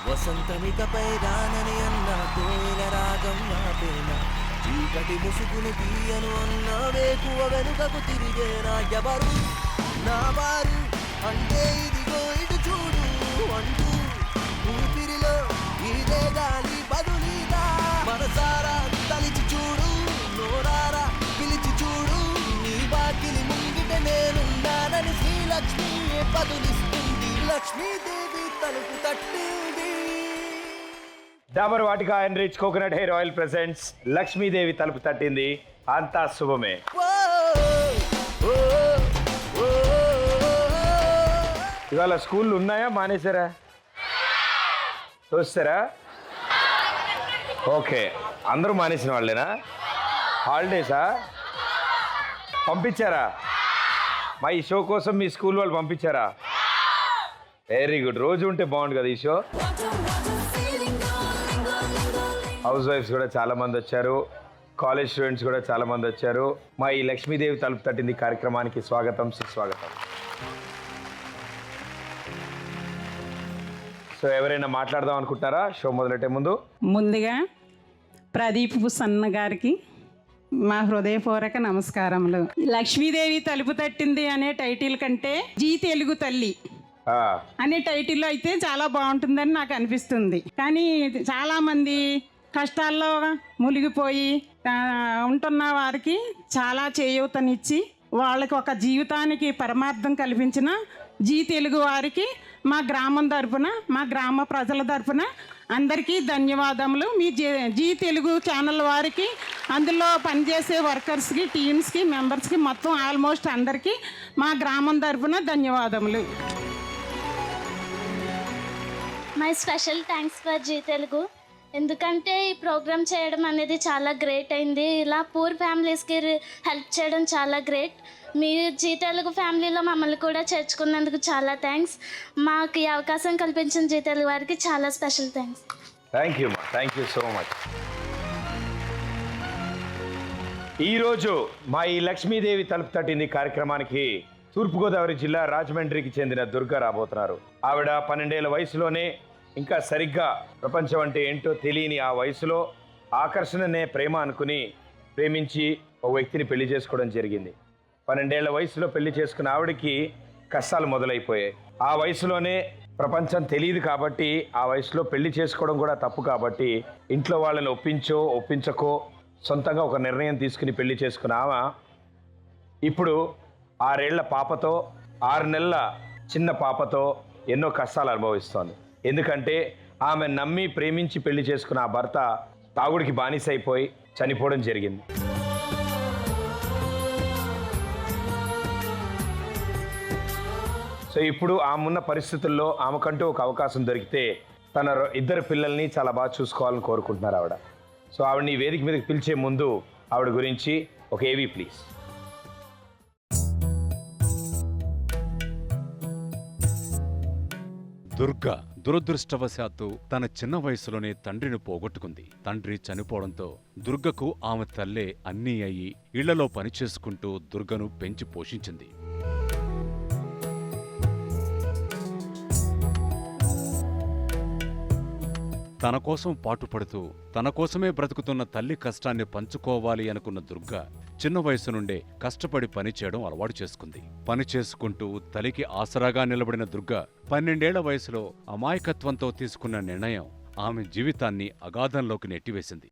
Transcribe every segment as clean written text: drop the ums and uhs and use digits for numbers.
వసంతమికపై రానని అన్న కోయిల రాగం ఆపేనా, చీకటి ముసుగును తీయను అన్న వేకువ వెనుకకు తిరిగేనా. ఎవరు నా వారు అంటే ఇదిగో ఇటు చూడు అంటూ ఊపిరిలో ఇదే గాలి బదులీగా మనసారా తలిచి చూడు, నోరారా పిలిచి చూడు, నీ బాకిలి ముంగిట నేనున్నానని శ్రీలక్ష్మి బదులిస్తుంది. లక్ష్మీదేవి తలుపు తట్టింది. Dabur Vatika and rich coconut hair oil presents Lakshmidevi తలుపు తట్టింది. అంతా శుభమే. ఇవాళ స్కూళ్ళు ఉన్నాయా మానేశారా? చూస్తారా? ఓకే, అందరూ మానేసిన వాళ్ళేనా? హాలిడేసా? పంపించారా? మా ఈ షో కోసం మీ స్కూల్ వాళ్ళు పంపించారా? Very good. రోజు ఉంటే బాగుండు కదా ఈ షో. హౌస్ వైఫ్స్ కూడా చాలా మంది వచ్చారు, కాలేజ్ స్టూడెంట్స్ కూడా చాలా మంది వచ్చారు. మా ఈ లక్ష్మీదేవి తలుపు తట్టింది కార్యక్రమానికి స్వాగతం, సుస్వాగతం. సో ఎవరైనా మాట్లాడదాం అనుకుంటారా షో మొదలెట్టే ముందు? ముందుగా ప్రదీప్ సన్న గారికి మా హృదయపూర్వక నమస్కారములు. లక్ష్మీదేవి తలుపు తట్టింది అనే టైటిల్ కంటే జీ తెలుగు తల్లి అనే టైటిల్ అయితే చాలా బాగుంటుందని నాకు అనిపిస్తుంది. కానీ చాలామంది కష్టాల్లో మునిగిపోయి ఉంటున్న వారికి చాలా చేయూతనిచ్చి వాళ్ళకి ఒక జీవితానికి పరమార్థం కల్పించిన జీ తెలుగు వారికి మా గ్రామం తరపున, మా గ్రామ ప్రజల తరపున అందరికీ ధన్యవాదములు. మీ జీ తెలుగు ఛానల్ వారికి, అందులో పనిచేసే వర్కర్స్కి, టీమ్స్కి, మెంబర్స్కి, మొత్తం ఆల్మోస్ట్ అందరికీ మా గ్రామం తరపున ధన్యవాదములు. My special thanks for Zee Telugu. ఎందుకంటే ఈ ప్రోగ్రామ్ చేయడం అనేది చాలా గ్రేట్ అయింది. ఇలా పూర్ ఫ్యామిలీస్కి హెల్ప్ చేయడం చాలా గ్రేట్. మీ జీ తెలుగు ఫ్యామిలీలో మమ్మల్ని కూడా చేర్చుకున్నందుకు చాలా థ్యాంక్స్. మాకు ఈ అవకాశం కల్పించిన జీ తెలుగు వారికి చాలా special thanks. Thank you so much. ఈరోజు మా ఈ లక్ష్మీదేవి తలుపు తట్టింది కార్యక్రమానికి తూర్పుగోదావరి జిల్లా రాజమండ్రికి చెందిన దుర్గా రాబోతున్నారు. ఆవిడ 12 ఏళ్ల వయసులోనే, ఇంకా సరిగ్గా ప్రపంచం అంటే ఏంటో తెలియని ఆ వయసులో ఆకర్షణనే ప్రేమ అనుకుని ప్రేమించి ఒక వ్యక్తిని పెళ్లి చేసుకోవడం జరిగింది. 12 ఏళ్ల వయసులో పెళ్లి చేసుకున్న ఆవిడకి కష్టాలు మొదలైపోయాయి. ఆ వయసులోనే ప్రపంచం తెలియదు కాబట్టి, ఆ వయసులో పెళ్లి చేసుకోవడం కూడా తప్పు కాబట్టి, ఇంట్లో వాళ్ళని ఒప్పించకో సొంతంగా ఒక నిర్ణయం తీసుకుని పెళ్లి చేసుకున్న ఆమె ఇప్పుడు 6 ఏళ్ల పాపతో, 6 నెలల చిన్న పాపతో ఎన్నో కష్టాలు అనుభవిస్తోంది. ఎందుకంటే ఆమె నమ్మి ప్రేమించి పెళ్లి చేసుకున్న ఆ భర్త తాగుడికి బానిసైపోయి చనిపోవడం జరిగింది. సో ఇప్పుడు ఆమెన్న పరిస్థితుల్లో ఆమెకంటూ ఒక అవకాశం దొరికితే తన 2 పిల్లల్ని చాలా బాగా చూసుకోవాలని కోరుకుంటున్నారు ఆవిడ. సో ఆవిడని వేదిక మీదకి పిలిచే ముందు ఆవిడ గురించి ఒక ఏవీ ప్లీజ్. దుర్గా దురదృష్టవశాత్తు తన చిన్న వయసులోనే తండ్రిని పోగొట్టుకుంది. తండ్రి చనిపోవడంతో దుర్గకు ఆమె తల్లే అన్నీ అయ్యి ఇళ్లలో పనిచేసుకుంటూ దుర్గను పెంచి పోషించింది. తన కోసం పాటుపడుతూ తన కోసమే బ్రతుకుతున్న తల్లి కష్టాన్ని పంచుకోవాలి అనుకున్న దుర్గా చిన్న వయసు నుండే కష్టపడి పనిచేయడం అలవాటు చేసుకుంది. పని చేసుకుంటూ తల్లికి ఆసరాగా నిలబడిన దుర్గా 12 ఏళ్ల వయసులో అమాయకత్వంతో తీసుకున్న నిర్ణయం ఆమె జీవితాన్ని అగాధంలోకి నెట్టివేసింది.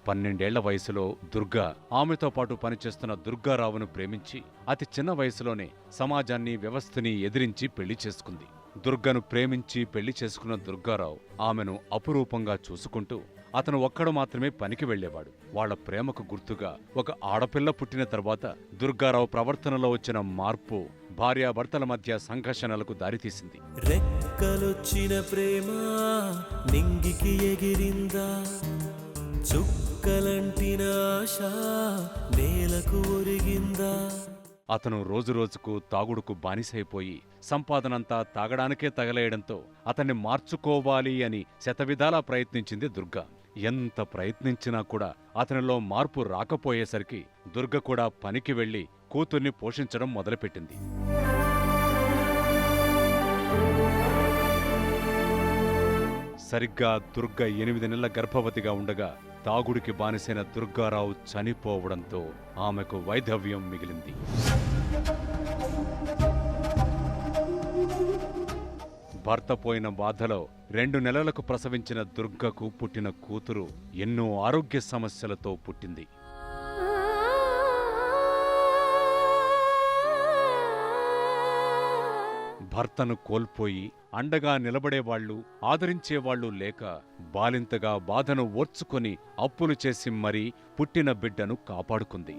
పన్నెండేళ్ల వయసులో దుర్గా ఆమెతో పాటు పనిచేస్తున్న దుర్గారావును ప్రేమించి అతి చిన్న వయసులోనే సమాజాన్ని, వ్యవస్థని ఎదిరించి పెళ్లి చేసుకుంది. దుర్గను ప్రేమించి పెళ్లి చేసుకున్న దుర్గారావు ఆమెను అపురూపంగా చూసుకుంటూ అతను ఒక్కడు మాత్రమే పనికి వెళ్లేవాడు. వాళ్ల ప్రేమకు గుర్తుగా ఒక ఆడపిల్ల పుట్టిన తర్వాత దుర్గారావు ప్రవర్తనలో వచ్చిన మార్పు భార్యాభర్తల మధ్య సంఘర్షణలకు దారితీసింది. రెక్కలొచ్చిన ప్రేమ నింగికి ఎగిరిందా, చుక్కలంటిన ఆశ నేలకు ఒరిగిందా. అతను రోజురోజుకు తాగుడుకు బానిసైపోయి సంపాదనంతా తాగడానికే తగలేయడంతో అతన్ని మార్చుకోవాలి అని శతవిధాలా ప్రయత్నించింది దుర్గ. ఎంత ప్రయత్నించినా కూడా అతనిలో మార్పు రాకపోయేసరికి దుర్గ కూడా పనికి వెళ్లి కూతుర్ని పోషించడం మొదలుపెట్టింది. సరిగ్గా దుర్గ 8 నెలల గర్భవతిగా ఉండగా తాగుడికి బానిసైన దుర్గారావు చనిపోవడంతో ఆమెకు వైధవ్యం మిగిలింది. భర్త పోయిన బాధలో 2 నెలలకు ప్రసవించిన దుర్గకు పుట్టిన కూతురు ఎన్నో ఆరోగ్య సమస్యలతో పుట్టింది. భర్తను కోల్పోయి అండగా నిలబడేవాళ్లు, ఆదరించేవాళ్లు లేక బాలింతగా బాధను ఓర్చుకొని అప్పులు చేసి మరీ పుట్టిన బిడ్డను కాపాడుకుంది.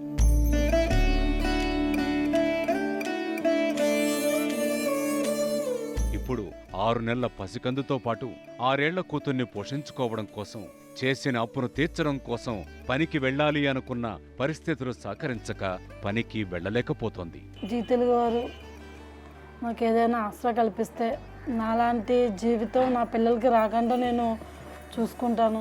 ఇప్పుడు 6 నెలల పసికందుతో పాటు 6 ఏళ్ల కూతుర్ని పోషించుకోవడం కోసం, చేసిన అప్పును తీర్చడం కోసం పనికి వెళ్ళాలి అనుకున్న పరిస్థితులు సహకరించక పనికి వెళ్ళలేకపోతోంది. జీ తెలుగు వారు నాకు ఏదైనా ఆసరా కల్పిస్తే నాలాంటి జీవితం నా పిల్లలకి రాకుండా నేను చూసుకుంటాను.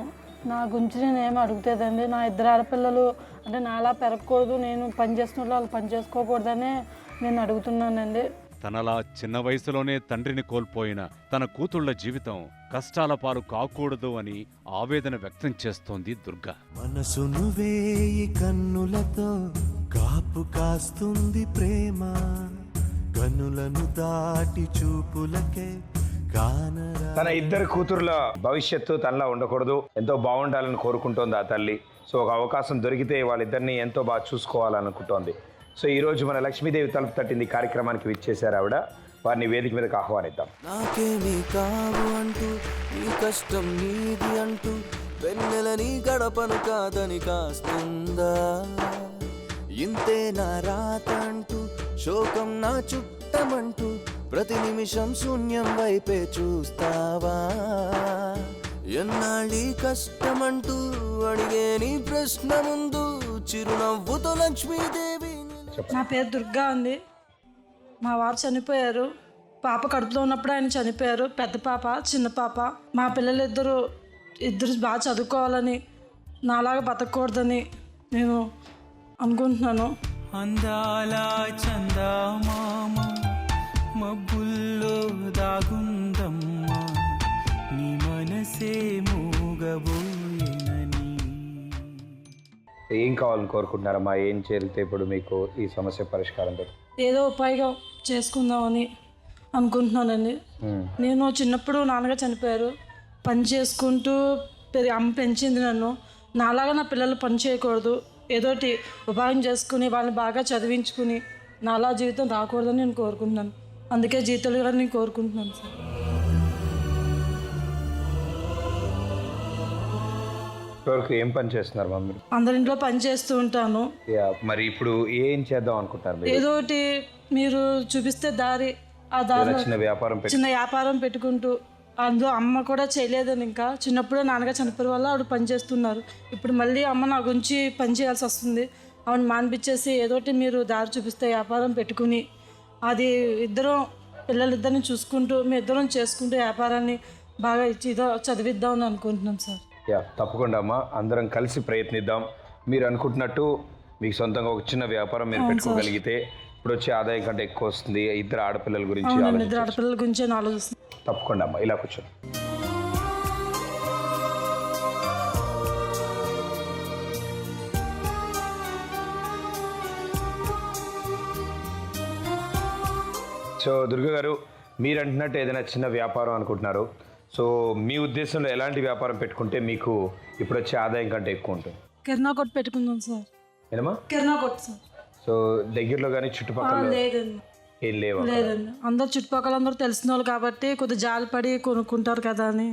నా గురించి నేను ఏమి అడుగుతుందండి, నా 2 ఆడపిల్లలు అంటే నాలా పెరగకూడదు, నేను పని చేస్తున్న వాళ్ళు పని చేసుకోకూడదనే నేను అడుగుతున్నానండి. తనలా చిన్న వయసులోనే తండ్రిని కోల్పోయిన తన కూతుళ్ల జీవితం కష్టాల పాలు కాకూడదు అని ఆవేదన వ్యక్తం చేస్తోంది దుర్గ. మనసును వేయి కన్నులతో కాపు కాస్తుంది ప్రేమ, కన్నులను దాటి చూపులకే కానరా. తన 2 కూతుర్ల భవిష్యత్తు తనలా ఉండకూడదు, ఎంతో బాగుండాలని కోరుకుంటోంది ఆ తల్లి. సో ఒక అవకాశం దొరికితే వాళ్ళిద్దరిని ఎంతో బాగా చూసుకోవాలనుకుంటోంది. సో ఈరోజు మన లక్ష్మీదేవి తలుపు తట్టింది కార్యక్రమానికి విచ్చేశారు ఆవిడ. వారిని వేదిక మీదకి ఆహ్వానిద్దాం. నాకేమీ కావు అంటూ, నీ కష్టం నీది అంటూ, వెన్నెల నీ గడపను కాదని కాస్తుందా, ఇంతే నా రాత అంటూ, శోకం నా చుట్టమంటూ, ప్రతి నిమిషం శూన్యం వైపే చూస్తావా, ఎన్నాళ్ళీ కష్టమంటూ అడిగే నీ ప్రశ్న ముందు చిరునవ్వుతో లక్ష్మీదేవి. నా పేరు దుర్గా అండి. మా వారు చనిపోయారు. పాప కడుపులో ఉన్నప్పుడు ఆయన చనిపోయారు. పెద్ద పాప, చిన్న పాప. మా పిల్లలు ఇద్దరు బాగా చదువుకోవాలని, నాలాగా బతకూడదని నేను అనుకుంటున్నాను. అందాల చందమామ మబ్బుల్లో దాగుందమ్మా, నీ మనసే మూగబోయేనని. ఏం కావాలని కోరుకుంటున్నారమ్మా? ఏం చేరితే ఇప్పుడు మీకు ఈ సమస్య పరిష్కారం దొరుకుతుంది? ఏదో ఉపాయంగా చేసుకుందామని అనుకుంటున్నానండి. నేను చిన్నప్పుడు నాన్నగారు చనిపోయారు. పని చేసుకుంటూ అమ్మ పెంచింది నన్ను. నాలాగా నా పిల్లలు పని చేయకూడదు, ఏదోటి ఉపాయం చేసుకుని వాళ్ళని బాగా చదివించుకుని నాలా జీవితం రాకూడదని నేను కోరుకుంటున్నాను. అందుకే జీతాలు కూడా నేను కోరుకుంటున్నాను సార్. ఇప్పటివరకు ఏం పని చేస్తున్నారు మమ్మీ? అందరింట్లో పని చేస్తూ ఉంటాను. మరి ఇప్పుడు ఏం చేద్దాం అనుకుంటారు మీరు? ఏదోటి మీరు చూపిస్తే దారి, ఆ దారిలో చిన్న వ్యాపారం పెట్టుకుంటూ, అందులో అమ్మ కూడా చేయలేదని ఇంకా చిన్నప్పుడే నాన్నగా చనిపోయే వల్ల ఆవిడ పని చేస్తున్నారు. ఇప్పుడు మళ్ళీ అమ్మ నా గురించి పని చేయాల్సి వస్తుంది. ఆవిడ మానిపించేసి ఏదోటి మీరు దారి చూపిస్తే వ్యాపారం పెట్టుకుని, అది పిల్లలిద్దరిని చూసుకుంటూ మీ ఇద్దరం చేసుకుంటూ వ్యాపారాన్ని బాగా ఇదో చదివిద్దామని అనుకుంటున్నాం సార్. తప్పకుండా అమ్మా, అందరం కలిసి ప్రయత్నిద్దాం. మీరు అనుకుంటున్నట్టు మీకు సొంతంగా ఒక చిన్న వ్యాపారం మీరు పెట్టుకోగలిగితే ఇప్పుడు వచ్చే ఆదాయం కంటే ఎక్కువ వస్తుంది. 2 ఆడపిల్లల గురించి 2 ఆడపిల్లల గురించి ఆలోచిస్తుంది. తప్పకుండా అమ్మా, ఇలా కూర్చోండి. సో దుర్గ గారు, మీరు అంటున్నట్టు ఏదైనా చిన్న వ్యాపారం అనుకుంటున్నారు. సో మీ ఉద్దేశంలో ఎలాంటి వ్యాపారం పెట్టుకుంటే మీకు ఇప్పుడు వచ్చే ఆదాయం కంటే ఎక్కువ ఉంటుంది? కిరాణా కొట్టు పెట్టుకుందాం సార్. ఏమా? కిరాణా కొట్టు సార్. సో దగ్గరలో కానీ చుట్టుపక్కల లేదండి, ఏం లేవా? లేదండి. అందరు చుట్టుపక్కల అందరూ తెలిసిన వాళ్ళు కాబట్టి కొద్దిగా జాలిపడి కొనుక్కుంటారు కదా అని.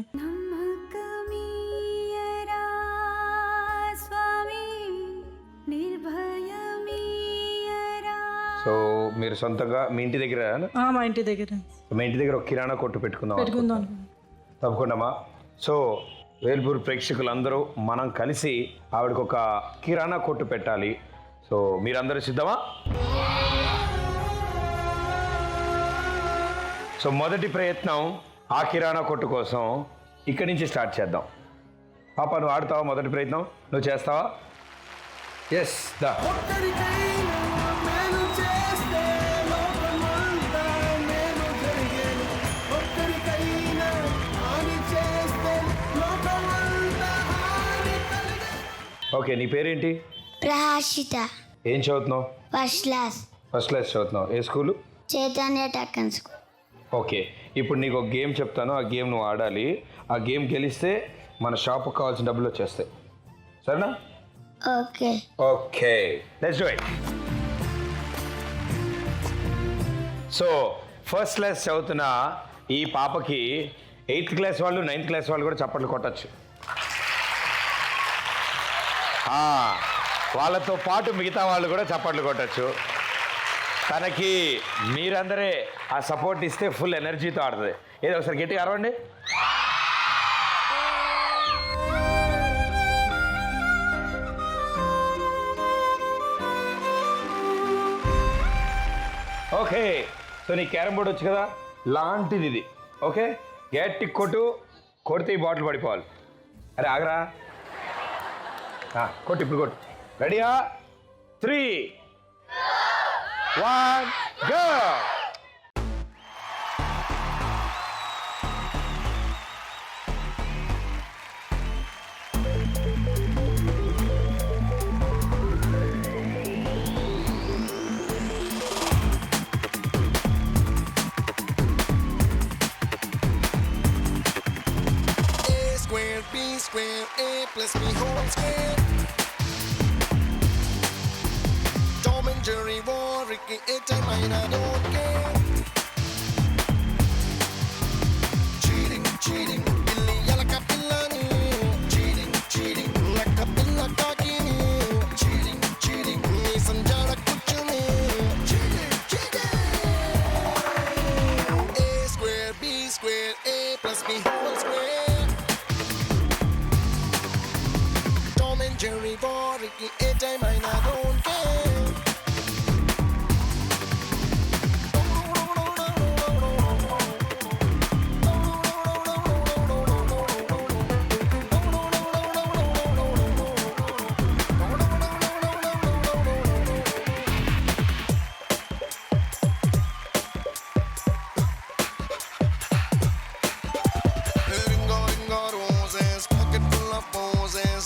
సో మీరు సొంతంగా మీ ఇంటి దగ్గర? మా ఇంటి దగ్గర. మీ ఇంటి దగ్గర ఒక కిరాణా కొట్టు పెట్టుకుందాం. తప్పకుండా. సో వేల్పూర్ ప్రేక్షకులందరూ మనం కలిసి ఆవిడకు ఒక కిరాణా కొట్టు పెట్టాలి. సో మీరందరూ సిద్ధమా? సో మొదటి ప్రయత్నం ఆ కిరాణా కొట్టు కోసం ఇక్కడి నుంచి స్టార్ట్ చేద్దాం. పాప నువ్వు ఆడుతావా? మొదటి ప్రయత్నం నువ్వు చేస్తావా? ఎస్ దా. ఓకే, నీ పేరేంటి? ప్రహాషిత. ఏం చదువుతున్నావు? First class. ఫస్ట్ క్లాస్ చదువుతున్నావు. ఏ స్కూలు? చైతన్య టక్కన్ స్కూల్. ఓకే, ఇప్పుడు నీకు ఒక గేమ్ చెప్తాను. ఆ గేమ్ నువ్వు ఆడాలి. ఆ గేమ్ గెలిస్తే మన షాప్కి కావాల్సిన డబ్బులు వచ్చేస్తాయి. సరేనా? Okay. Okay, let's do it. So first class చదువుతున్న ఈ పాపకి 8th క్లాస్ వాళ్ళు 9th క్లాస్ వాళ్ళు కూడా చప్పట్లు కొట్టచ్చు. వాళ్ళతో పాటు మిగతా వాళ్ళు కూడా చప్పట్లు కొట్టచ్చు. తనకి మీరందరే ఆ సపోర్ట్ ఇస్తే ఫుల్ ఎనర్జీతో ఆడుతుంది. ఏదో ఒకసారి గట్టిగా అరవండి. ఓకే, సో నీ క్యారమ్ బోర్డ్ వచ్చు కదా, లాంటిది ఇది. ఓకే, గట్టి కొడితే ఈ బాటిల్ పడిపోవాలి. అరే ఆగరా, కొట్టు, ఇప్పుడు కొట్టు. రెడీయా? 3, 1, go! Square, A plus B whole square. Tom and Jerry war, Ricky, time I don't care. Cheating, Billy, yalaka pillani. Cheating, like a pilla talking. Cheating, me sanjara kuchuni. Cheating. A square, B square, A plus B whole square. Jerry boy, Ricky, time I don't care. Ringo roses, pocket full of poses.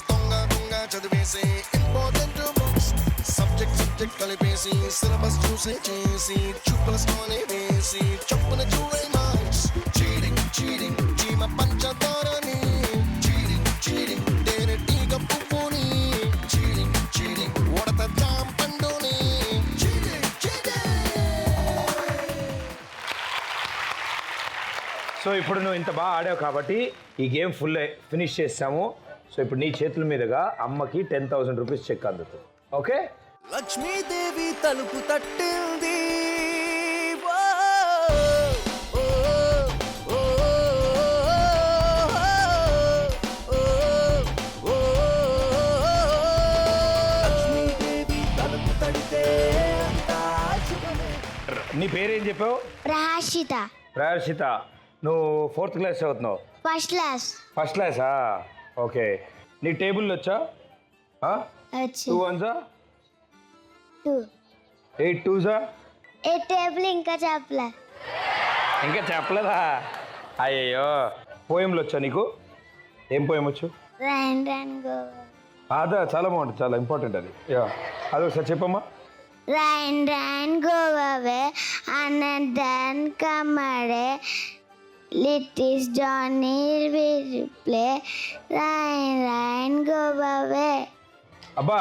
చదివేసి important books subject కలిపేసి syllabus చూసే చేసి చూపలస్తోనే వేసి చొప్పున చూడే marks. Cheating చీమ పంచదారని. Cheating తేనెటీగ పువ్వుని. చీటింగ్ ఉడత జామ పండుని. సో ఇప్పుడు నువ్వు ఇంత బాగా ఆడావు కాబట్టి ఈ గేమ్ ఫుల్ ఫినిష్ చేస్తాము. సో ఇప్పుడు నీ చేతుల మీదుగా అమ్మకి 10,000 రూపీస్ చెక్ అందుతుంది. ఓకే, లక్ష్మీదేవి తలుపు తట్టింది. లక్ష్మీదేవి తలుపు తడితే నీ పేరేం చెప్పావు? ప్రహాషిత. ప్రహర్షిత, నువ్వు 4th క్లాస్ చదువుతున్నావు. First class. ఫస్ట్ క్లాసా? ఓకే, నీ టేబుల్ వచ్చా? 2 1s, 2. 8 2s. ఏ టేబుల్ ఇంకా చెప్పలే. ఇంకా చెప్పలేదా? అయ్యయ్యో, పోయంలు వచ్చా నీకు? ఏం పోయం వచ్చు? Rain go. అదా చాలా బాగుంటుంది, చాలా ఇంపార్టెంట్ అది. అది ఒకసారి చెప్పమ్మా. Rain go away and then come away. Little Johnny will play. Rain go away. అబ్బా,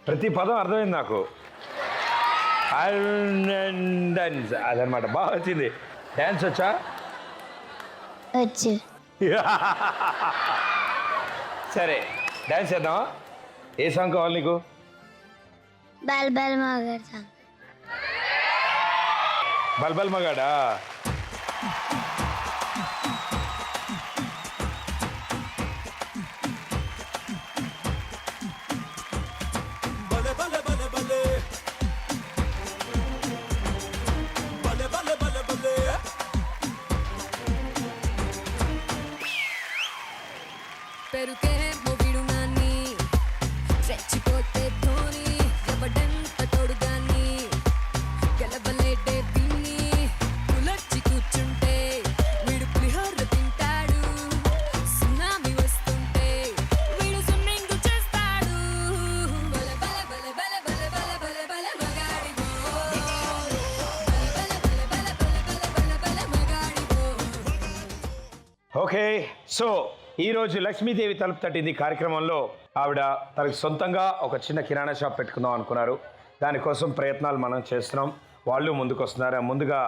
ప్రతి పదం అర్థమైంది నాకు. అదనమాట, బాగా వచ్చింది. డ్యాన్స్ వచ్చా? వచ్చు. సరే, డ్యాన్స్ చేద్దామా? ఏ సాంగ్ కావాలి నీకు? బల్ బల్ మగాడు సాంగ్. బల్బల్ మగాడా? పెరుకే మొగిడు నాన్ని రెచ్చిపోతే ధోని ఎవడంత తోడుగాని గెలవలేడే పిన్ని పులర్చి కూర్చుంటే వీడు పులిహోర తింటాడు సునామీ వస్తుంటే వీడు స్విమ్మింగ్ చేస్తాడు బల బల బల బల బల బల బల బల మగాడివో బల బల బల బల బల బల బల మగాడివో. ఓకే, సో ఈరోజు లక్ష్మీదేవి తలుపు తట్టింది కార్యక్రమంలో ఆవిడ తనకి సొంతంగా ఒక చిన్న కిరాణా షాప్ పెట్టుకుందాం అనుకున్నారు. దానికోసం ప్రయత్నాలు మనం చేస్తున్నాం. వాళ్ళు ముందుకు వస్తున్నారు. ముందుగా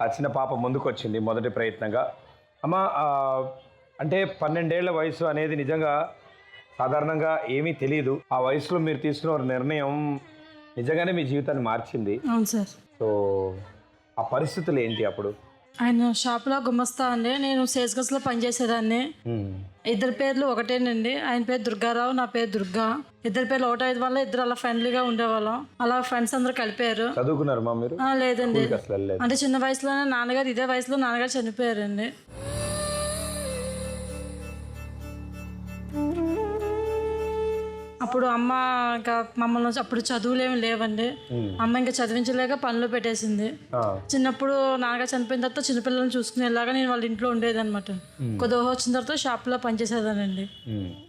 ఆ చిన్న పాప ముందుకు వచ్చింది మొదటి ప్రయత్నంగా. అమ్మ, అంటే 12 ఏళ్ల వయసు అనేది నిజంగా సాధారణంగా ఏమీ తెలియదు. ఆ వయసులో మీరు తీసుకున్న ఒక నిర్ణయం నిజంగానే మీ జీవితాన్ని మార్చింది. అవును సార్. సో ఆ పరిస్థితులు ఏంటి అప్పుడు? ఆయన షాప్లో గుమస్తా అండి. నేను సేల్స్ గస్లో పనిచేసేదాన్ని. ఇద్దరి పేర్లు ఒకటేనండి. ఆయన పేరు దుర్గారావు, నా పేరు దుర్గా. ఇద్దరి పేర్లు ఒకటైదు వల్ల ఇద్దరు అలా ఫ్రెండ్లీగా ఉండేవాళ్ళం. అలా ఫ్రెండ్స్ అందరూ కలిపారు. చదువుకున్నారు మా మీరు? లేదండి, అంటే చిన్న వయసులోనే నాన్నగారు, ఇదే వయసులో నాన్నగారు చనిపోయారండి. అప్పుడు అమ్మ ఇంకా మమ్మల్ని అప్పుడు చదువులేమి లేవండి. అమ్మ ఇంకా చదివించలేక పనులు పెట్టేసింది. చిన్నప్పుడు నాన్నగారు చనిపోయిన తర్వాత చిన్నపిల్లల్ని చూసుకునేలాగా నేను వాళ్ళ ఇంట్లో ఉండేది అనమాట. కొద్దిగా వచ్చిన తర్వాత షాప్లో పనిచేసేదానండి.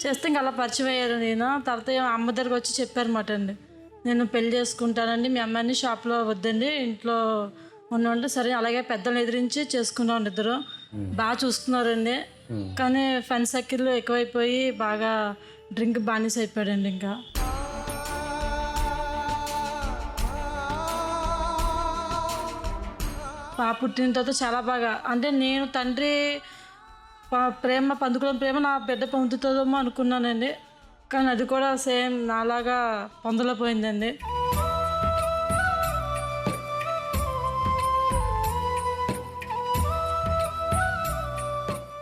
చేస్తే ఇంకా అలా పరిచయం అయ్యారు. నేను తర్వాత అమ్మ దగ్గరకు వచ్చి చెప్పారన్నమాట అండి, నేను పెళ్లి చేసుకుంటానండి, మీ అమ్మాయిని షాప్లో వద్దండి, ఇంట్లో ఉన్నంటే సరే అలాగే పెద్దలను ఎదిరించి చేసుకున్నాం. ఇద్దరు బాగా చూసుకున్నారండి. కానీ ఫ్రెండ్ సర్కిల్ ఎక్కువైపోయి బాగా డ్రింక్ బానిస అయిపోయాడండి. ఇంకా పాప పుట్టిన తర్వాత చాలా బాగా, అంటే నేను తండ్రి ప్రేమ పందుకున్న ప్రేమ నా బిడ్డ పొందుతుందేమో అనుకున్నానండి. కానీ అది కూడా సేమ్ నాలాగా పొందలేకపోయిందండి.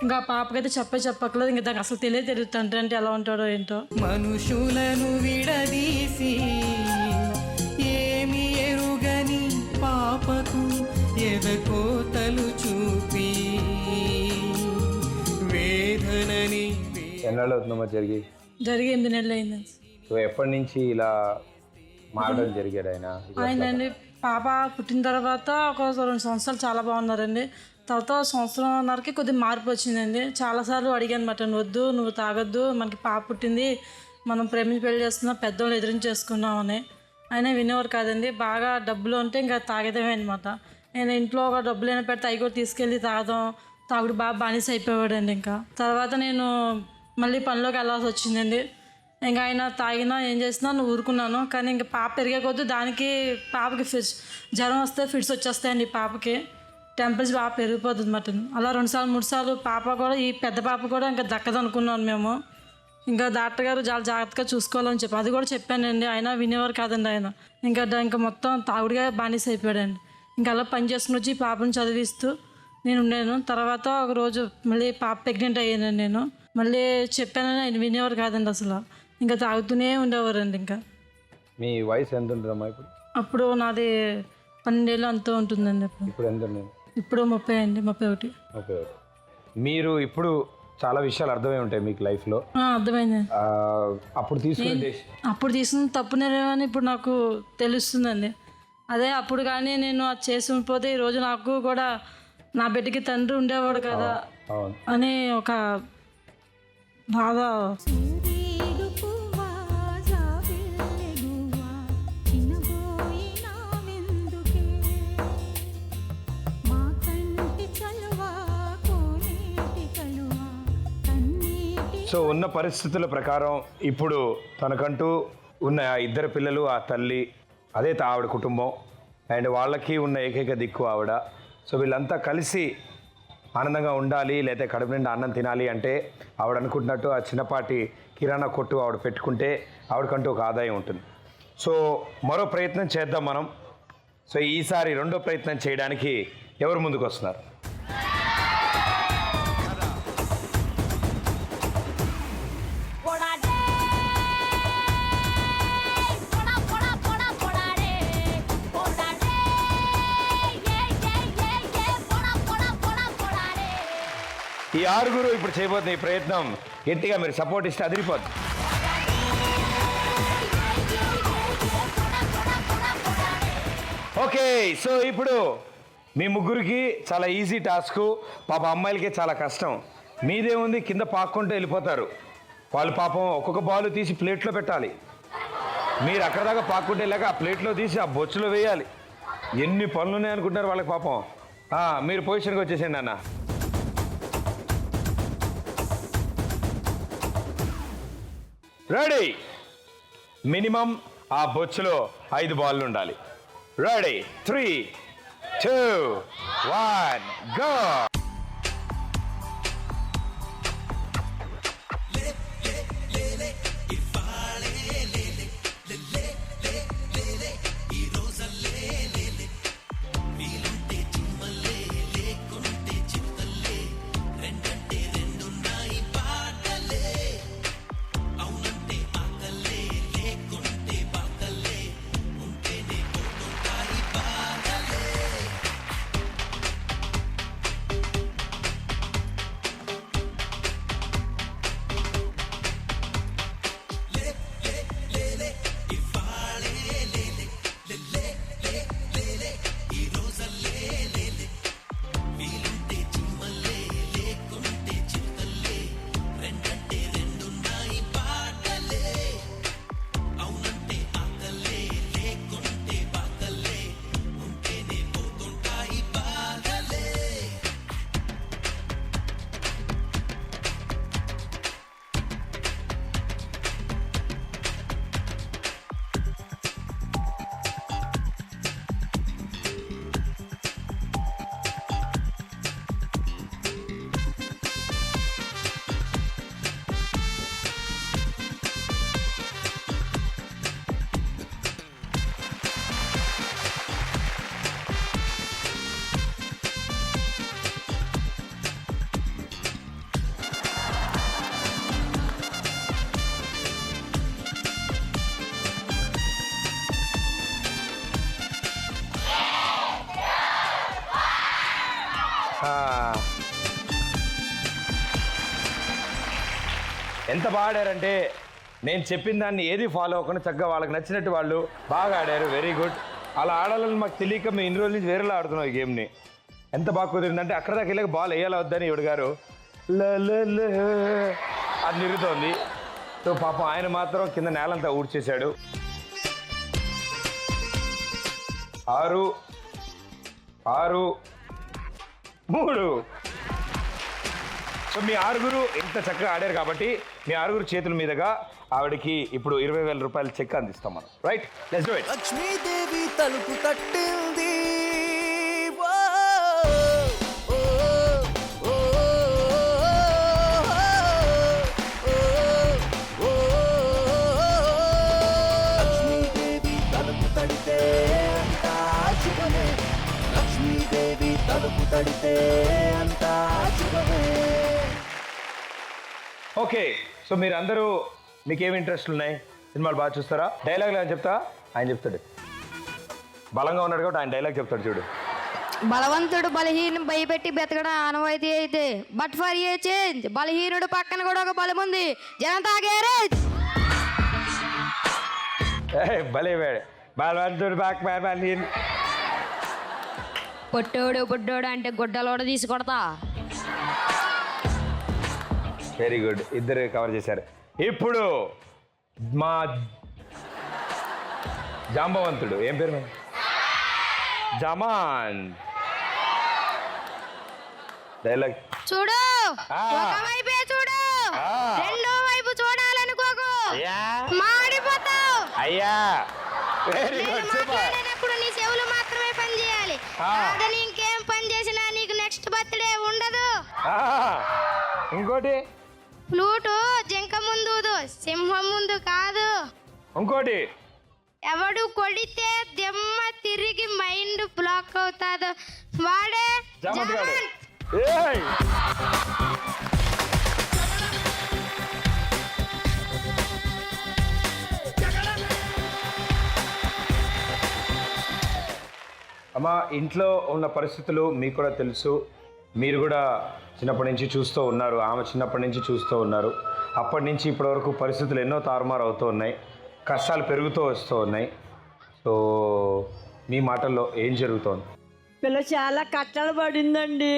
ఇంకా పాపకైతే చెప్పక్కలేదు. ఇంకా దానికి అసలు తెలియదు తండ్రి అంటే ఎలా ఉంటాడో ఏంటో. మనుషులను విడదీసి ఏమి ఎరుగని పాపకు ఎదకోతలు చూపి వేదనని. ఎన్నాళ్ళు అవుతుందమ్మా జరిగి? 8 నెలలు అయిందండి. సో ఎప్పటి నుంచి ఇలా మారడం జరిగాడు ఆయన? ఆయనండి పాప పుట్టిన తర్వాత ఒక 2 సంవత్సరాలు చాలా బాగున్నారండి. తర్వాత 1 సంవత్సరంన్నరకి కొద్దిగా మార్పు వచ్చిందండి. చాలాసార్లు అడిగాను అనమాట, వద్దు నువ్వు తాగొద్దు, మనకి పాప పుట్టింది, మనం ప్రేమించి పెళ్లి చేస్తున్నాం, పెద్దోళ్ళు ఎదిరించేసుకున్నాం అని. ఆయన వినేవారు కాదండి. బాగా డబ్బులు ఉంటే ఇంకా తాగేదేమే అనమాట. నేను ఇంట్లో ఒక డబ్బులు అయినా పెడితే అవి కూడా తీసుకెళ్ళి తాగుడు బాగా బానిస అయిపోయాడండి. ఇంకా తర్వాత నేను మళ్ళీ పనిలోకి వెళ్ళాల్సి వచ్చిందండి. ఇంకా ఆయన తాగినా ఏం చేసినా నువ్వు ఊరుకున్నాను. కానీ ఇంకా పాప పెరిగే కొద్దీ దానికి పాపకి జ్వరం వస్తే ఫిట్స్ వచ్చేస్తాయండి. పాపకి టెంపరేచర్ బాగా పెరిగిపోతుంది అన్నమాట. అలా 2 సార్లు 3 సార్లు పాప కూడా, ఈ పెద్ద పాప కూడా ఇంకా దక్కదు అనుకున్నాను మేము. ఇంకా డాక్టర్ గారు చాలా జాగ్రత్తగా చూసుకోవాలని చెప్పి అది కూడా చెప్పానండి. ఆయన వినేవారు కాదండి. ఆయన ఇంకా మొత్తం తాగుడిగా బానిస అయిపోయాడండి. ఇంకా అలా పని చేసుకుని వచ్చి పాపను చదివిస్తూ నేను ఉండేను. తర్వాత ఒకరోజు మళ్ళీ పాప ప్రెగ్నెంట్ అయ్యానండి. నేను మళ్ళీ చెప్పానని ఆయన వినేవారు కాదండి. అసలు ఇంకా తాగుతూనే ఉండేవారండి. ఇంకా మీ వయసు ఎంత ఉంటుందమ్మా ఇప్పుడు? అప్పుడు నాది 12 ఏళ్ళు అంతా ఉంటుందండి. ఇప్పుడు ఎంత? ఇప్పుడు 30 అండి, 31. ఓకే. మీరు ఇప్పుడు చాలా విషయాలు అర్థమై ఉంటాయి మీకు లైఫ్లో. అర్థమైంది. అప్పుడు తీసుకున్న తప్పు నేనేమని ఇప్పుడు నాకు తెలుస్తుందండి. అదే అప్పుడు కానీ నేను అది చేసి పోతే ఈరోజు నాకు కూడా నా బిడ్డకి తండ్రి ఉండేవాడు కదా అని ఒక బాధ. సో ఉన్న పరిస్థితుల ప్రకారం ఇప్పుడు తనకంటూ ఉన్న 2 పిల్లలు, ఆ తల్లి, అదే ఆవిడ కుటుంబం, అండ్ వాళ్ళకి ఉన్న ఏకైక దిక్కు ఆవిడ. సో వీళ్ళంతా కలిసి ఆనందంగా ఉండాలి, లేకపోతే కడుపు నిండా అన్నం తినాలి అంటే ఆవిడ అనుకుంటున్నట్టు ఆ చిన్నపాటి కిరాణా కొట్టు ఆవిడ పెట్టుకుంటే ఆవిడకంటూ ఒక ఆదాయం ఉంటుంది. సో మరో ప్రయత్నం చేద్దాం మనం. సో ఈసారి 2వ ప్రయత్నం చేయడానికి ఎవరు ముందుకు వస్తున్నారు? ఈ 6 ఇప్పుడు చేయబోతున్న ఈ ప్రయత్నం గట్టిగా మీరు సపోర్ట్ ఇస్తే అదిరిపోద్ది. ఓకే, సో ఇప్పుడు మీ ముగ్గురికి చాలా ఈజీ టాస్క్, పాప అమ్మాయిలకే చాలా కష్టం. మీదేముంది, కింద పాక్కుంటూ వెళ్ళిపోతారు. వాళ్ళు పాపం ఒక్కొక్క బాల్ తీసి ప్లేట్లో పెట్టాలి. మీరు అక్కడ దాకా పాక్కుంటే వెళ్ళాక ఆ ప్లేట్లో తీసి ఆ బొచ్చులో వేయాలి. ఎన్ని పనులు ఉన్నాయి అనుకుంటారు వాళ్ళకి పాపం. మీరు పొజిషన్కి వచ్చేసేయండి అన్న. రెడీ. మినిమం ఆ బొచ్చులో 5 బాళ్ళు ఉండాలి. Ready, 3, 2, 1, go. ఎంత బాగా ఆడారంటే, నేను చెప్పిన దాన్ని ఏది ఫాలో అవ్వకుండా చక్కగా వాళ్ళకి నచ్చినట్టు వాళ్ళు బాగా ఆడారు. Very good. అలా ఆడాలని మాకు తెలియక మేము ఇన్ని రోజుల నుంచి వేరేలా ఆడుతున్నాం ఈ గేమ్ని. ఎంత బాగా కుదిరిందంటే అక్కడ దాకా వెళ్ళాక బాల్ వేయాలా వద్దని ఈవిడ గారు అది నిరుగుతోంది. సో పాపం ఆయన మాత్రం కింద నేలంతా ఊడ్చేశాడు. 6, 6, 3. సో మీ 6 ఎంత చక్కగా ఆడారు కాబట్టి మీ 6 చేతుల మీదుగా ఆవిడకి ఇప్పుడు 20,000 రూపాయల చెక్ అందిస్తాం మనం. Right, let's do it. Lakshmidevi తలుపు తట్టింది. లక్ష్మీదేవి తలుపు తడితే అంతా శుభమే. లక్ష్మీదేవి తలుపు తడితే అంతా శుభమే. ఓకే, సో మీరందరూ మీకేమి ఇంట్రెస్ట్ ఉన్నాయి? సినిమాలు బాగా చూస్తారా? డైలాగులు అని చెప్తా, ఆయన చెప్తాడు. బలంగా ఉన్నాడు కాబట్టి ఆయన డైలాగ్ చెప్తాడు చూడు. బలవంతుడు బలహీనం భయపెట్టి బతకడం ఆనవాయితీ అయితే, బట్ ఫర్ ఏ చేంజ్ బలహీనుడు పక్కన కూడా ఒక బలం ఉంది. జనతా గ్యారేజ్. భలే బలవంతుడు బలహీన. పొట్టోడు అంటే గుడ్డలోడ తీసి కొడతా. వెరీ గుడ్, ఇద్దరు కవర్ చేశారు. ఇప్పుడు మా జాంబవంతుడు, ఏం పేరు? జమాన్. డైలాగ్ చూడు, ఒక వైపే చూడు, రెండో వైపు చూడాలనుకోకు, మాడిపోతావు. అయ్యా వెరీ గుడ్, సూపర్. నీ చెవులు మాత్రమే పని చేయాలి, అదని ఇంకేం పని చేసినా నీకు నెక్స్ట్ బర్త్డే ఉండదు. ఇంకోటి, ఫ్లూటు జింక ముందు, సింహం ముందు కాదు. ఇంకోటి, ఎవడు కొడితే దెమ్మ తిరిగి మైండ్ బ్లాక్ అవుతాదో వాడే జగన్. అమ్మా, ఇంట్లో ఉన్న పరిస్థితులు మీకు కూడా తెలుసు. మీరు కూడా చిన్నప్పటి నుంచి చూస్తూ ఉన్నారు, ఆమె చిన్నప్పటి నుంచి చూస్తూ ఉన్నారు. అప్పటి నుంచి ఇప్పటివరకు పరిస్థితులు ఎన్నో తారుమారు అవుతూ ఉన్నాయి, కష్టాలు పెరుగుతూ వస్తూ ఉన్నాయి. సో మీ మాటల్లో ఏం జరుగుతోంది? పిల్ల చాలా కష్టాలు పడిందండి.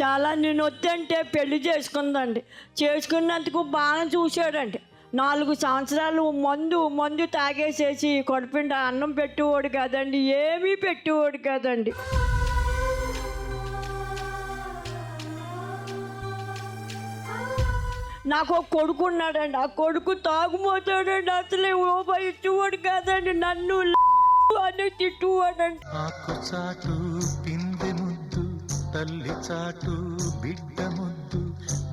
చాలా నేను వద్దంటే పెళ్లి చేసుకుందండి. చేసుకున్నందుకు బాగా చూశాడండి. 4 సంవత్సరాలు మందు తాగేసేసి కొడుపిండ అన్నం పెట్టేవాడు కాదండి, ఏమీ పెట్టేవాడు కాదండి. నాకు ఒక కొడుకు ఉన్నాడండి. ఆ కొడుకు తాగుపోతాడండి. అసలే రూపాయి ఇచ్చేవాడు కాదండి. నన్ను అని తిట్టువాడండి. ఆకు చాటు పిందె ముద్దు, తల్లి చాటు బిడ్డ ముద్దు,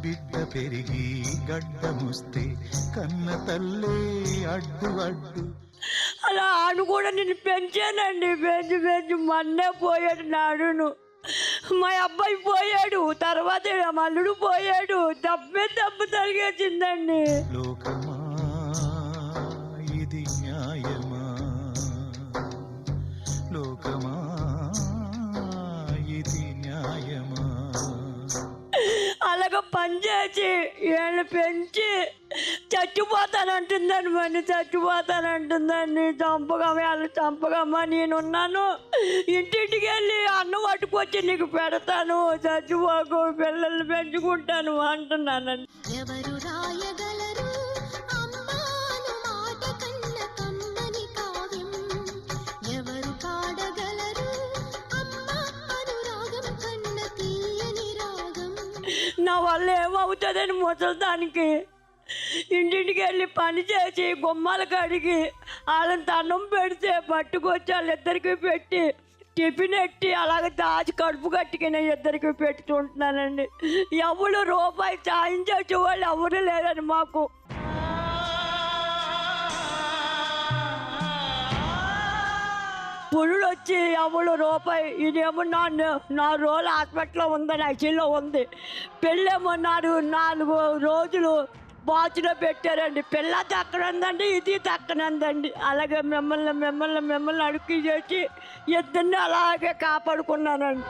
బిడ్డ పెరిగి గడ్డ ముస్తే కన్న తల్లే అడ్డు అడ్డు. అలా ఆడు కూడా నేను పెంచానండి. పెంచి మన్నే పోయాడు నాడును. మా అబ్బాయి పోయాడు, తర్వాత మల్లుడు పోయాడు. దెబ్బ తలిగేసిందండి. లోకమా ఇది న్యాయమా, లోకమా ఇది న్యాయమా. అలాగ పనిచేసి వీళ్ళు పెంచి చచ్చిపోతానంటుందండి. మరి చచ్చిపోతానంటుందండి. చంపగమ్మ నేనున్నాను, ఇంటింటికి వెళ్ళి అన్నం పట్టుకొచ్చి నీకు పెడతాను, చచ్చిపోకు, పిల్లల్ని పెంచుకుంటాను అంటున్నానండి. ఎవరు రాయగలరు అమ్మాను మాట కన్న కమ్మని కావ్యం, ఎవరు పాడగలరు అమ్మ అనురాగం కన్న తీయని రాగం. నా వల్ల ఏమవుతుందని ముసలిదానికి ఇంటింటికి వెళ్ళి పని చేసి గుమ్మాలు కడిగి వాళ్ళని అన్నం పెడితే పట్టుకొచ్చి వాళ్ళిద్దరికి పెట్టి టిఫిన్ ఎట్టి అలాగే దాచి కడుపు కట్టుకుని ఇద్దరికి పెట్టుకుంటున్నానండి. ఎవరు రూపాయి సాయం చేసే వాళ్ళు ఎవరు లేరండి మాకు. పులుడు వచ్చి ఎవరు రూపాయి, ఇదేమో 4 రోజులు హాస్పిటల్లో ఉందని ఐసీలో ఉంది. పెళ్ళేమో 4 రోజులు బాచులో పెట్టారండి. పిల్ల దక్కనందండి, ఇది దక్కనందండి. అలాగే మిమ్మల్ని అడుక్కి చేసి ఇద్దరిని అలాగే కాపాడుకున్నానండి.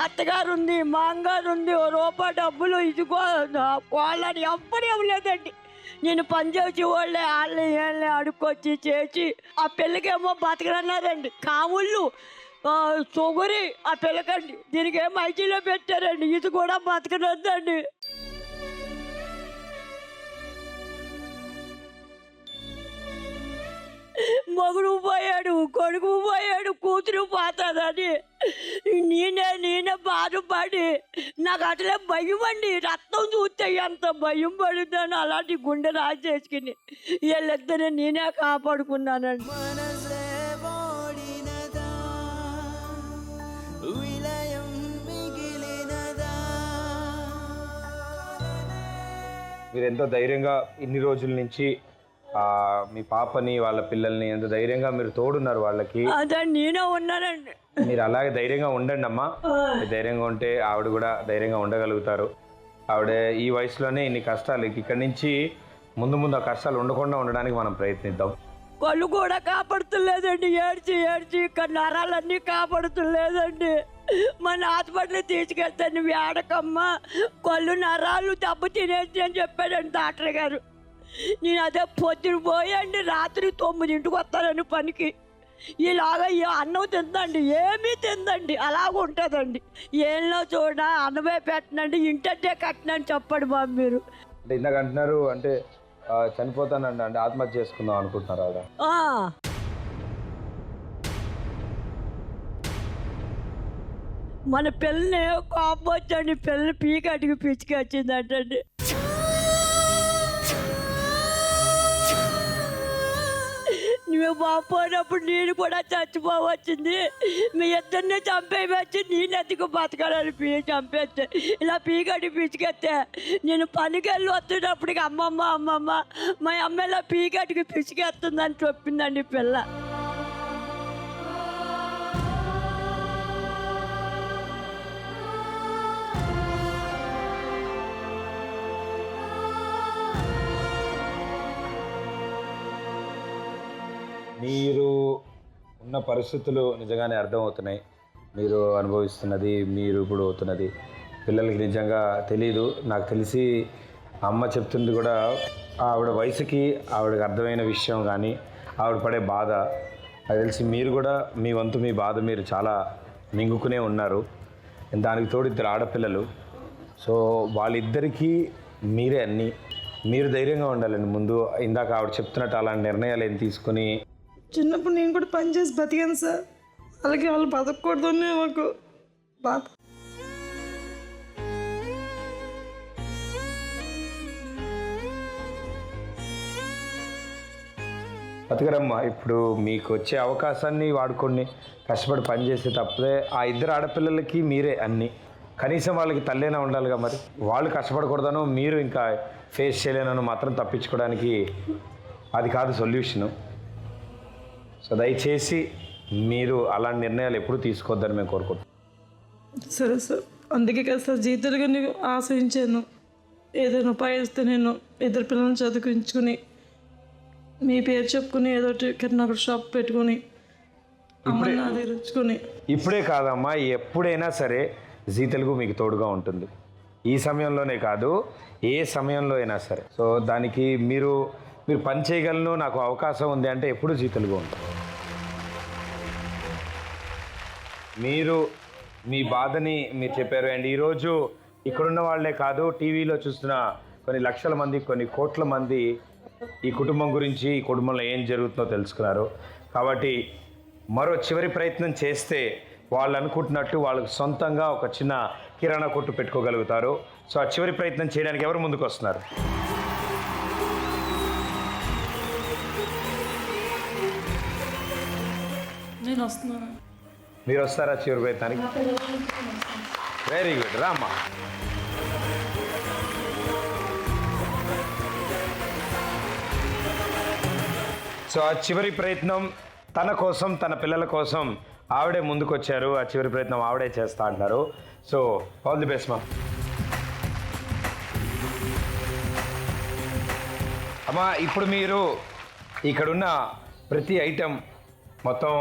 అత్తగారు ఉంది, మాంగారు ఉంది. రూపాయి డబ్బులు ఇదిగో వాళ్ళని ఎవ్వరు ఇవ్వలేదండి. నేను పనిచేసి వాళ్ళే అడుక్కొచ్చి చేసి ఆ పిల్లకేమో బతకరన్నారండి. కాముళ్ళు సొగురి ఆ పిల్లకండి. దీనికి ఏమో ఐసీలో పెట్టారండి. ఇది కూడా బతకనొద్దండి. మొగుడు పోయాడు, కొడుకు పోయాడు, కూతురు పోతుందని నేనే బాధపడి నాకు అట్లే భయం అండి. రక్తం చూస్తే ఎంత భయం పడుతుందని అలాంటి గుండె రాసేసుకుని వీళ్ళిద్దరిని నేనే కాపాడుకున్నానండి. మీరు ఎంతో ధైర్యంగా ఇన్ని రోజుల నుంచి మీ పాపని వాళ్ళ పిల్లల్ని ఎంత ధైర్యంగా మీరు తోడున్నారు వాళ్ళకి. అదే నేనే ఉన్నానండి. మీరు అలాగే ధైర్యంగా ఉండండి అమ్మా. ధైర్యంగా ఉంటే ఆవిడ కూడా ధైర్యంగా ఉండగలుగుతారు. ఆవిడ ఈ వయసులోనే ఇన్ని కష్టాలు, ఇక్కడి నుంచి ముందు ఆ కష్టాలు ఉండకుండా ఉండడానికి మనం ప్రయత్నిద్దాం. కళ్ళు కూడా కాపాడుతులేదండి. ఏడ్చి ఇక్కడ నరాలన్నీ కాపాడుతులేదండి. మన హాస్పిటల్ తీసుకెళ్తాను, వేడకమ్మ కళ్ళు నరాలు దెబ్బ తినేసి అని చెప్పాడండి డాక్టర్ గారు. నేను అదే పొద్దున పోయండి, రాత్రి 9ంటికి వస్తానండి పనికి. ఇలాగా అన్నం తిందండి, ఏమీ తిందండి, అలాగ ఉంటుందండి. ఏళ్ళలో చూడ అన్నమే పెట్టనండి, ఇంటంటే కట్టినని చెప్పండి బాబు మీరు. అంటే ఇందాక అంటున్నారు, అంటే చనిపోతానండి, అంటే ఆత్మహత్య చేసుకుందాం అనుకుంటున్నారు. మన పిల్లని కోపం వచ్చండి, పిల్లని పీకటికి పిచ్చికొచ్చిందంటండి. నువ్వు బాగుపోయినప్పుడు నేను కూడా చచ్చిపోవచ్చింది. మీ ఇద్దరిని చంపేయవచ్చు, నేను ఎందుకు బతకాలని చంపేస్తే ఇలా పీకటి పిచ్చికెత్తే నేను పనికి వెళ్ళి వస్తున్నప్పటికి అమ్మమ్మ మా అమ్మ ఇలా పీకటికి పిచ్చికెత్తుందని చెప్పిందండి పిల్ల. మీరు మీకున్న పరిస్థితులు నిజంగానే అర్థమవుతున్నాయి. మీరు అనుభవిస్తున్నది, మీరు ఇప్పుడు అవుతున్నది పిల్లలకి నిజంగా తెలీదు. నాకు తెలిసి అమ్మ చెప్తుంది కూడా ఆవిడ వయసుకి ఆవిడకి అర్థమైన విషయం కానీ ఆవిడ పడే బాధ నాకు తెలిసి మీరు కూడా మీ వంతు మీ బాధ మీరు చాలా మింగుకునే ఉన్నారు. దానికి తోడు 2 ఆడపిల్లలు. సో వాళ్ళిద్దరికీ మీరే అన్నీ. మీరు ధైర్యంగా ఉండాలండి. ముందు ఇందాక ఆవిడ చెప్తున్నట్టు అలాంటి నిర్ణయాలు ఏం తీసుకుని చిన్నప్పుడు నేను కూడా పని చేసి బతికాను సార్. అలాగే వాళ్ళు బతకూడదు అని నాకు బాధ. బతకరమ్మా. ఇప్పుడు మీకు వచ్చే అవకాశాన్ని వాడుకోండి, కష్టపడి పనిచేసే తప్పదే. ఆ 2 ఆడపిల్లలకి మీరే అన్నీ. కనీసం వాళ్ళకి తల్లేనా ఉండాలిగా. మరి వాళ్ళు కష్టపడకూడదనో మీరు ఇంకా ఫేస్ చేయలేనను మాత్రం తప్పించుకోవడానికి అది కాదు సొల్యూషను. సో దయచేసి మీరు అలాంటి నిర్ణయాలు ఎప్పుడూ తీసుకోవద్దని మేము కోరుకుంటాం. సరే సార్, అందుకే కదా సార్ జీతాలుగా నేను ఆశ్రయించాను. ఏదైనా ఉపాయం ఇస్తే నేను 2 పిల్లల్ని చదువుకుంచుకుని మీ పేరు చెప్పుకుని ఏదో కిరాణా షాప్ పెట్టుకుని అమ్మని ఆదరించుకుని. ఇప్పుడే కాదమ్మా, ఎప్పుడైనా సరే జీ తెలుగు మీకు తోడుగా ఉంటుంది. ఈ సమయంలోనే కాదు, ఏ సమయంలో అయినా సరే. సో దానికి మీరు పని చేయగలను, నాకు అవకాశం ఉంది అంటే ఎప్పుడు జీ తెలుగు ఉంటుంది. మీరు మీ బాధని మీరు చెప్పారు. అండ్ ఈరోజు ఇక్కడున్న వాళ్ళే కాదు, టీవీలో చూస్తున్న కొన్ని లక్షల మంది, కొన్ని కోట్ల మంది ఈ కుటుంబం గురించి, ఈ కుటుంబంలో ఏం జరుగుతుందో తెలుసుకున్నారు. కాబట్టి మరో చివరి ప్రయత్నం చేస్తే వాళ్ళు అనుకుంటున్నట్టు వాళ్ళకు సొంతంగా ఒక చిన్న కిరాణా కొట్టు పెట్టుకోగలుగుతారు. సో ఆ చివరి ప్రయత్నం చేయడానికి ఎవరు ముందుకు వస్తున్నారు? నేను వస్తున్నాను. మీరు వస్తారా చివరి ప్రయత్నానికి? వెరీ గుడ్, రామ్మా. సో ఆ చివరి ప్రయత్నం తన కోసం, తన పిల్లల కోసం ఆవిడే ముందుకొచ్చారు. ఆ చివరి ప్రయత్నం ఆవిడే చేస్తా అంటారు. సో ఆల్ ది బెస్ట్ మా. అమ్మా, ఇప్పుడు మీరు ఇక్కడున్న ప్రతి ఐటెం మొత్తం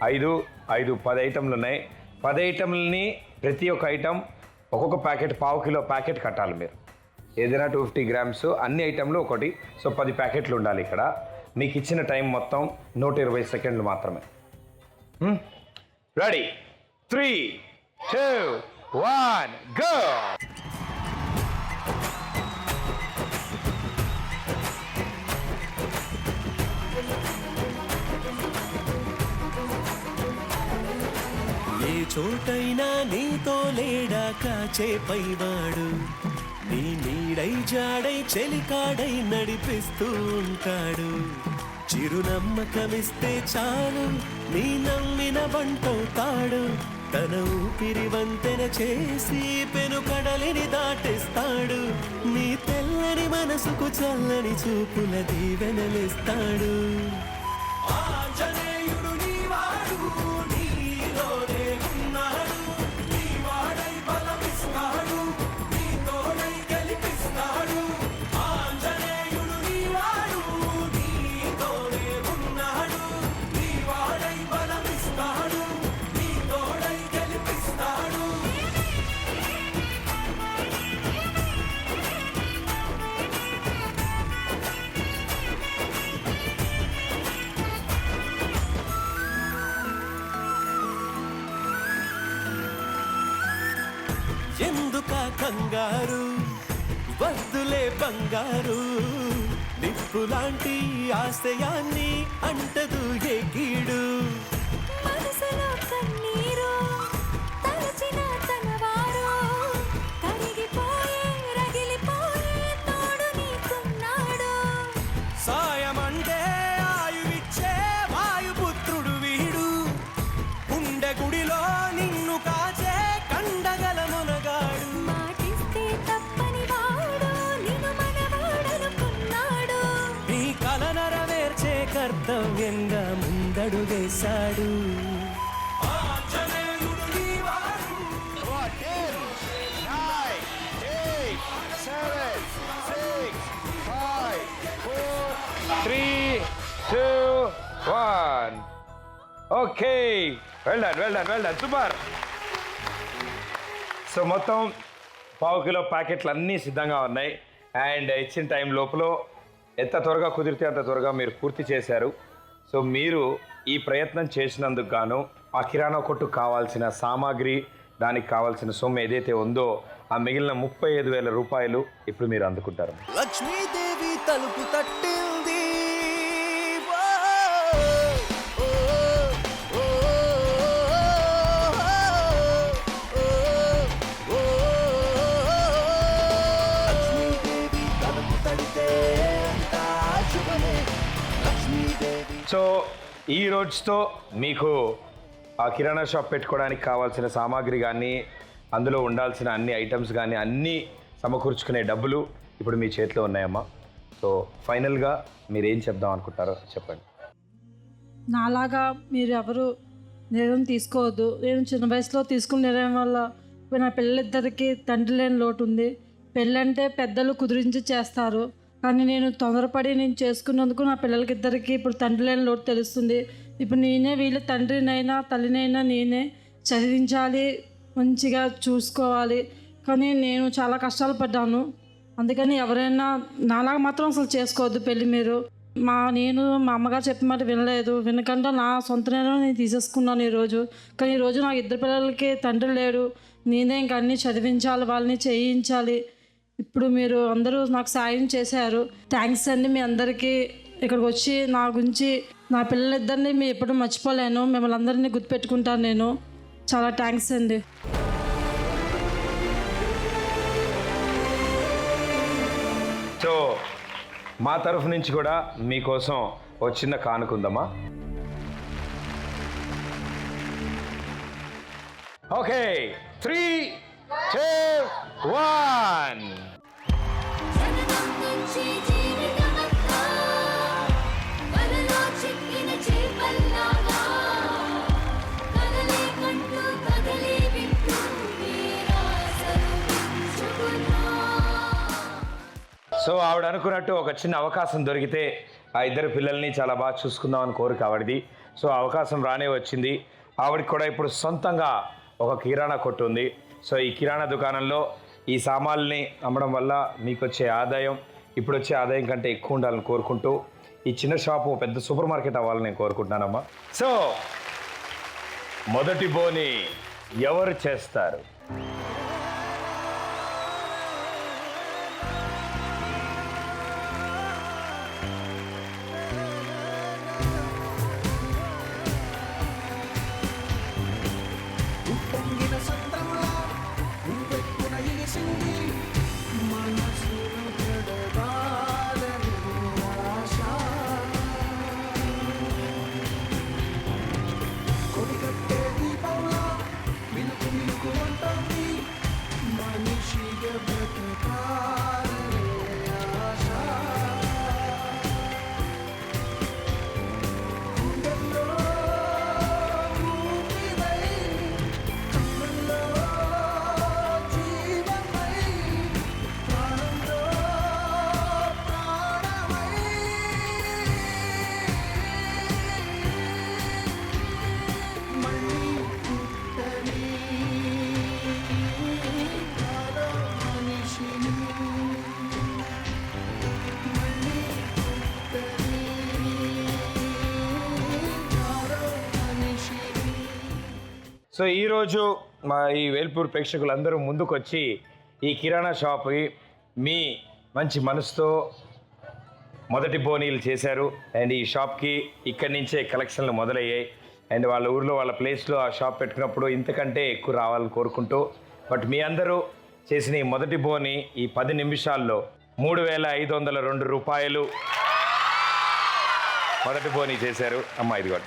10 ఐటెంలు ఉన్నాయి. 10 ఐటెంలని ప్రతి ఒక్క ఐటెం ఒక్కొక్క ప్యాకెట్, 1/2 కిలో ప్యాకెట్ కట్టాలి మీరు. ఏదైనా 250 గ్రామ్స్ అన్ని ఐటెంలు ఒకటి. సో 10 ప్యాకెట్లు ఉండాలి ఇక్కడ. మీకు ఇచ్చిన టైం మొత్తం 120 సెకండ్లు మాత్రమే. రెడీ? 3, 2, 1 గో. ఏ చోటైనా నీతో లేడా కాచే పైవాడు, నీ నీడై జాడై చెలికాడై నడిపిస్తూ ఉంటాడు. చిరునమ్మకమిస్తే చాలు నీ నమ్మిన బంటవుతాడు. తన ఊపిరి వంతెన చేసి పెను కడలిని దాటిస్తాడు. నీ తెల్లని మనసుకు చల్లని చూపుల దీవెనలిస్తాడు. ఆంజనేయుడు నీవాడు, నీలోనే ఉన్నాడు. నీవాడై బలమిస్తాడు, నీ తోడై గెలిపిస్తాడు. ఆంజనేయుడు నీవాడు, నీతోనే ఉన్నాడు. నీవాడై బలమిస్తాడు, నీ తోడై గెలిపిస్తాడు. ఎందుక కంగారు, వద్దులే బంగారు. నిప్పులాంటి ఆశయాన్ని అంటదు ఏ కీడు. మనసులో కన్నీరు తలచిన తనవారు కరిగిపోయే రగిలిపోయే తోడు నీకున్నాడు. సాయమంటే ఆయువిచ్చే వాయుపుత్రుడు వీడు. గుండె గుడిలో నిన్ను కాచే కండగల మునగాడు. మాటిస్తే తప్పని వాడు నిన్ను మనవాడనుకున్నాడు. నీ కల నెరవేర్చే కర్తవ్యంగా ముందడుగేశాడు. ఆంజనేయుడు నీవాడు. 10, 9, 8, 7, 6, 5, 4, 3, 2, 1. Okay, well done super. So మొత్తం 1/2 కిలో ప్యాకెట్లు అన్నీ సిద్ధంగా ఉన్నాయి. అండ్ ఇచ్చిన టైం లోపల ఎంత త్వరగా కుదిరితే అంత త్వరగా మీరు పూర్తి చేశారు. సో మీరు ఈ ప్రయత్నం చేసినందుకు గాను ఆ కిరాణా కొట్టు కావాల్సిన సామాగ్రి, దానికి కావాల్సిన సొమ్ము ఏదైతే ఉందో ఆ మిగిలిన 35,000 రూపాయలు ఇప్పుడు మీరు అందుకుంటారు. లక్ష్మీదేవి తలుపు తట్టింది. ఓ, ఓ, ఓ, ఓ, ఓ, లక్ష్మీదేవి తలుపు తడితే అంతా శుభమే. లక్ష్మీదేవి. సో ఈ రోజుతో మీకు ఆ కిరాణా షాప్ పెట్టుకోవడానికి కావాల్సిన సామాగ్రి కానీ, అందులో ఉండాల్సిన అన్ని ఐటమ్స్ కానీ అన్నీ సమకూర్చుకునే డబ్బులు ఇప్పుడు మీ చేతిలో ఉన్నాయమ్మా. సో ఫైనల్గా మీరు ఏం చెప్దాం అనుకుంటారో చెప్పండి. నాలాగా మీరు ఎవరు నిర్ణయం తీసుకోవద్దు. నేను చిన్న వయసులో తీసుకున్న నిర్ణయం వల్ల ఇప్పుడు నా పిల్లలిద్దరికీ తండ్రి లేని లోటు ఉంది. పెళ్ళంటే పెద్దలు కుదిరించి చేస్తారు, కానీ నేను తొందరపడి నేను చేసుకున్నందుకు నా పిల్లలకిద్దరికీ ఇప్పుడు తండ్రి లేని లోటు తెలుస్తుంది. ఇప్పుడు నేనే వీళ్ళ తండ్రినైనా తల్లినైనా నేనే చదివించాలి, మంచిగా చూసుకోవాలి. కానీ నేను చాలా కష్టాలు పడ్డాను. అందుకని ఎవరైనా నాలాగా మాత్రం అసలు చేసుకోవద్దు పెళ్ళి. మీరు నేను మా అమ్మగారు చెప్పిన మాట వినలేదు, వినకుండా నా సొంత నిర్ణయం నేను తీసేసుకున్నాను ఈరోజు. కానీ ఈరోజు నాకు 2 పిల్లలకి తండ్రి లేడు, నేనే ఇంక అన్నీ చదివించాలి, వాళ్ళని చేయించాలి. ఇప్పుడు మీరు అందరూ నాకు సాయం చేశారు. థ్యాంక్స్ అండి మీ అందరికీ. ఇక్కడికి వచ్చి నా గురించి, నా పిల్లలిద్దరిని మీ ఎప్పుడు మర్చిపోలేను, మిమ్మల్ని అందరినీ గుర్తుపెట్టుకుంటాను నేను. చాలా థ్యాంక్స్ అండి. సో మా తరఫు నుంచి కూడా మీకోసం ఒక చిన్న కానుకుందమ్మా. ఓకే, 3, 2, 1. జననం నుంచి జీవితమంతా వలలో చిక్కిన చేపల్లాగా కదలే కంటూ కదలే వింటూ వీరాసలు పెంచుకున్నా. సో ఆవిడ అనుకున్నట్టు ఒక చిన్న అవకాశం దొరికితే ఆ 2 పిల్లల్ని చాలా బాగా చూసుకుందామని కోరిక ఆవిడది. సో ఆ అవకాశం రానే వచ్చింది. ఆవిడకి కూడా ఇప్పుడు సొంతంగా ఒక కిరాణా కొట్టు ఉంది. సో ఈ కిరాణా దుకాణంలో ఈ సామాన్లని అమ్మడం వల్ల మీకు వచ్చే ఆదాయం ఇప్పుడు వచ్చే ఆదాయం కంటే ఎక్కువ ఉండాలని కోరుకుంటూ ఈ చిన్న షాపు పెద్ద సూపర్ మార్కెట్ అవ్వాలని నేను కోరుకుంటున్నానమ్మా. సో మొదటి బోని ఎవరు చేస్తారు? ఉప్పొంగిన సంద్రంలా ఉవ్వెత్తున ఎగిసింది మనసును పెడదాలని ఆశ. కొడిగట్టే దీపంలా మిలుకు మిలుకు అంటుంది మనిషిగా బ్రతకాలనే ఆశ. గుండెల్లో ఊపిరై కళ్ళల్లో జీవమై ప్రాణంలో ప్రాణమై మళ్ళీ పుట్టని కాదో మనిషిని మళ్ళీ పుట్టని కాదో మనిషిని. సో ఈరోజు మా ఈ వేల్పూర్ ప్రేక్షకులందరూ ముందుకొచ్చి ఈ కిరాణా షాప్కి మీ మంచి మనసుతో మొదటి బోనీలు చేశారు. అండ్ ఈ షాప్కి ఇక్కడి నుంచే కలెక్షన్లు మొదలయ్యాయి. అండ్ వాళ్ళ ఊర్లో వాళ్ళ ప్లేస్లో ఆ షాప్ పెట్టుకున్నప్పుడు ఇంతకంటే ఎక్కువ రావాలని కోరుకుంటూ, బట్ మీ అందరూ చేసిన ఈ మొదటి బోని ఈ 10 నిమిషాల్లో 3,502 రూపాయలు మొదటి బోని చేశారు. అమ్మా ఇది కూడా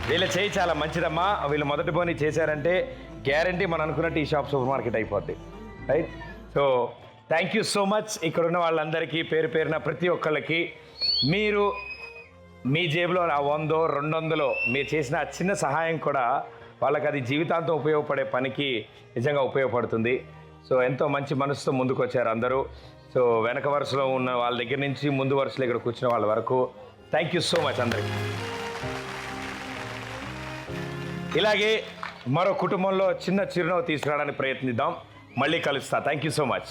వీళ్ళ చేయి చాలా మంచిదమ్మా. వీళ్ళు మొదటి బోని చేశారంటే గ్యారంటీ మనం అనుకున్నట్టు ఈ షాప్ సూపర్ మార్కెట్ అయిపోద్ది, right? So thank you so much. ఇక్కడ ఉన్న వాళ్ళందరికీ పేరు పేరున ప్రతి ఒక్కళ్ళకి మీరు మీ జేబులో ఆ 100, 200 మీరు చేసిన ఆ చిన్న సహాయం కూడా వాళ్ళకి అది జీవితాంతం ఉపయోగపడే పనికి నిజంగా ఉపయోగపడుతుంది. సో ఎంతో మంచి మనసుతో ముందుకు వచ్చారు అందరూ. సో వెనక వరుసలో ఉన్న వాళ్ళ దగ్గర నుంచి ముందు వరుసలో ఇక్కడ కూర్చున్న వాళ్ళ వరకు థ్యాంక్ యూ సో మచ్ అందరికి. ఇలాగే మరో కుటుంబంలో చిన్న చిరునవ్వు తీసుకురావడానికి ప్రయత్నిద్దాం. మళ్ళీ కలుస్తా. Thank you so much.